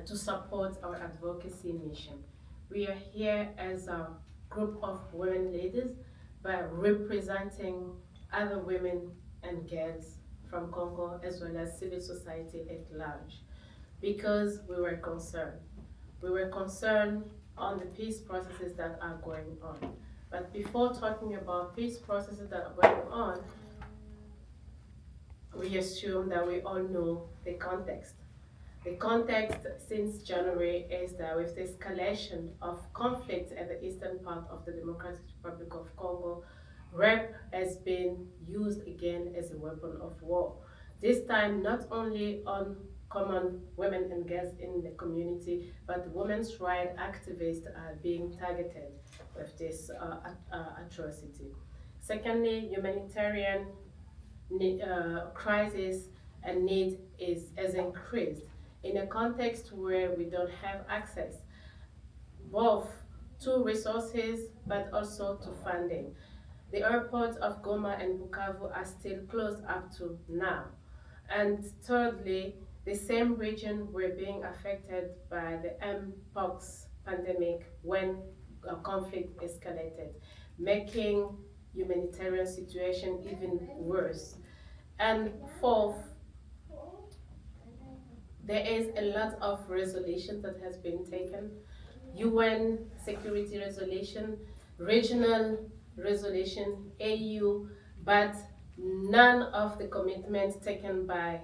to support our advocacy mission. We are here as a group of women leaders, but representing other women and girls from Congo as well as civil society at large, because we were concerned. We were concerned on the peace processes that are going on. But before talking about peace processes that are going on, we assume that we all know the context. The context since January is that with the escalation of conflict at the eastern part of the Democratic Republic of Congo, rape has been used again as a weapon of war. This time not only on common women and girls in the community, but women's rights activists are being targeted with this atrocity. Secondly, humanitarian crisis and need has increased in a context where we don't have access both to resources but also to funding. The airports of Goma and Bukavu are still closed up to now. And thirdly, the same region were being affected by the Mpox pandemic when conflict escalated, making humanitarian situation even worse. And fourth, there is a lot of resolution that has been taken, UN security resolution, regional resolution, AU, but none of the commitments taken by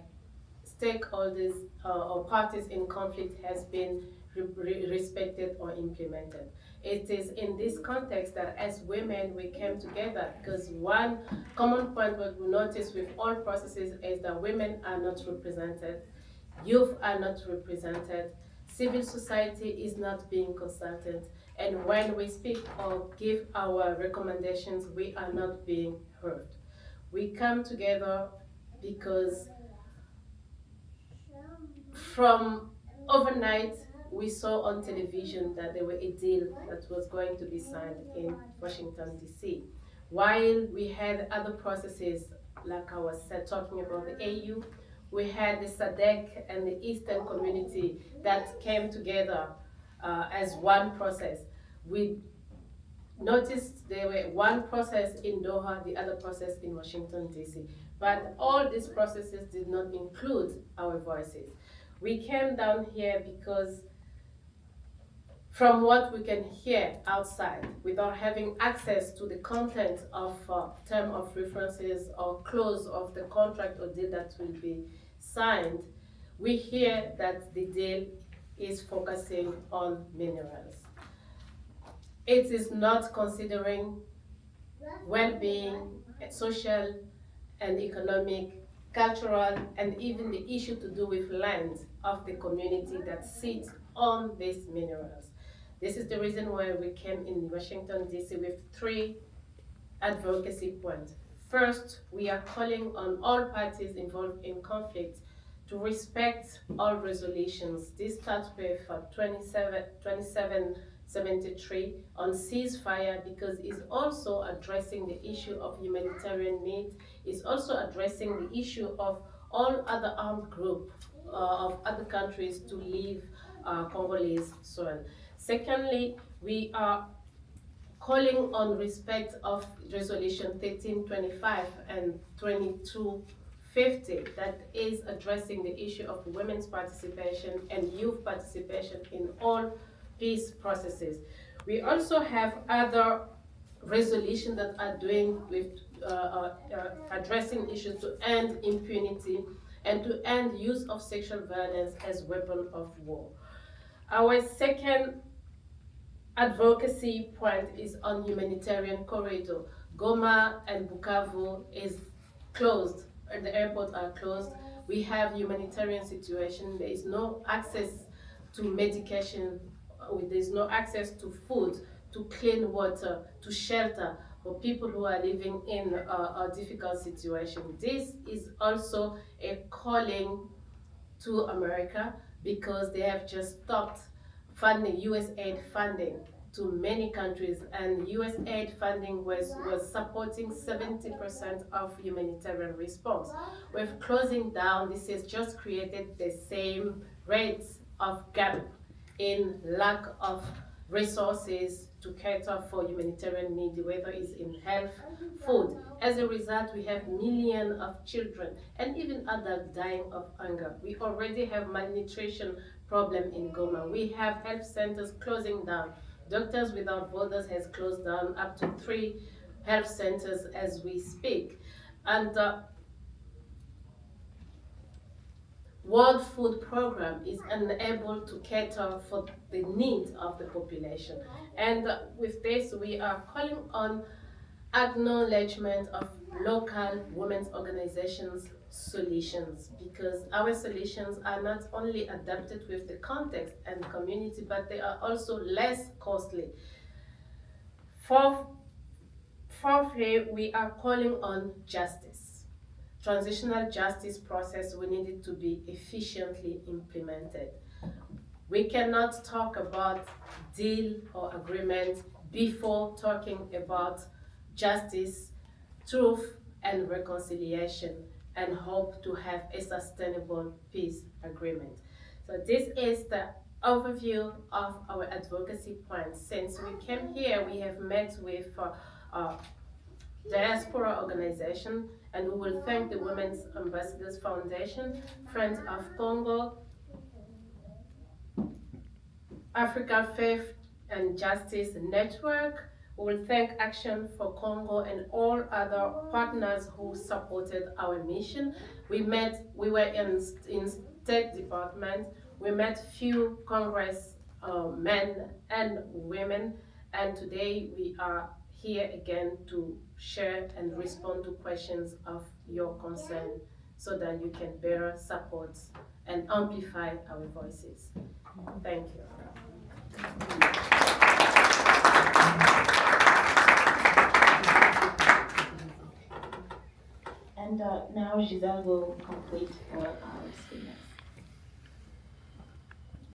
stakeholders or parties in conflict has been respected or implemented. It is in this context that as women we came together, because one common point what we notice with all processes is that women are not represented, youth are not represented, civil society is not being consulted, and when we speak or give our recommendations, we are not being heard. We come together because from overnight, we saw on television that there were a deal that was going to be signed in Washington, D.C. While we had other processes, like I was talking about the AU, we had the SADC and the Eastern Community that came together as one process. We noticed there were one process in Doha, the other process in Washington, D.C. But all these processes did not include our voices. We came down here because from what we can hear outside, without having access to the content of term of references or clause of the contract or deal that will be signed, we hear that the deal is focusing on minerals. It is not considering well-being, social and economic, cultural, and even the issue to do with land of the community that sits on these minerals. This is the reason why we came in Washington, D.C. with 3 advocacy points. First, we are calling on all parties involved in conflict to respect all resolutions. This starts with 2773 on ceasefire, because it's also addressing the issue of humanitarian needs, it's also addressing the issue of all other armed groups of other countries to leave Congolese soil. Secondly, we are calling on respect of resolution 1325 and 2250 that is addressing the issue of women's participation and youth participation in all peace processes. We also have other resolutions that are doing with addressing issues to end impunity and to end use of sexual violence as weapon of war. Our second advocacy point is on humanitarian corridor. Goma and Bukavu is closed, and the airports are closed. We have humanitarian situation. There is no access to medication. There is no access to food, to clean water, to shelter for people who are living in a difficult situation. This is also a calling to America, because they have just stopped funding, US aid funding to many countries, and US aid funding was supporting 70% of humanitarian response. With closing down, this has just created the same rates of gap in lack of resources to cater for humanitarian needs, whether it's in health, food. As a result, we have millions of children and even adults dying of hunger. We already have malnutrition problem in Goma. We have health centers closing down. Doctors Without Borders has closed down up to 3 health centers as we speak. And World Food Program is unable to cater for the needs of the population. And with this, we are calling on acknowledgement of local women's organizations' solutions, because our solutions are not only adapted with the context and community, but they are also less costly. Fourthly, we are calling on justice. Transitional justice process, we need it to be efficiently implemented. We cannot talk about deal or agreement before talking about justice, truth, and reconciliation, and hope to have a sustainable peace agreement. So this is the overview of our advocacy plan. Since we came here, we have met with diaspora organization, and we will thank the Women's Ambassadors Foundation, Friends of Congo, Africa Faith and Justice Network. We will thank Action for Congo and all other partners who supported our mission. We were in State Department, we met few Congress men and women, and today we are here again to share and respond to questions of your concern so that you can better support and amplify our voices. Thank you. And now Giselle will complete for our statements.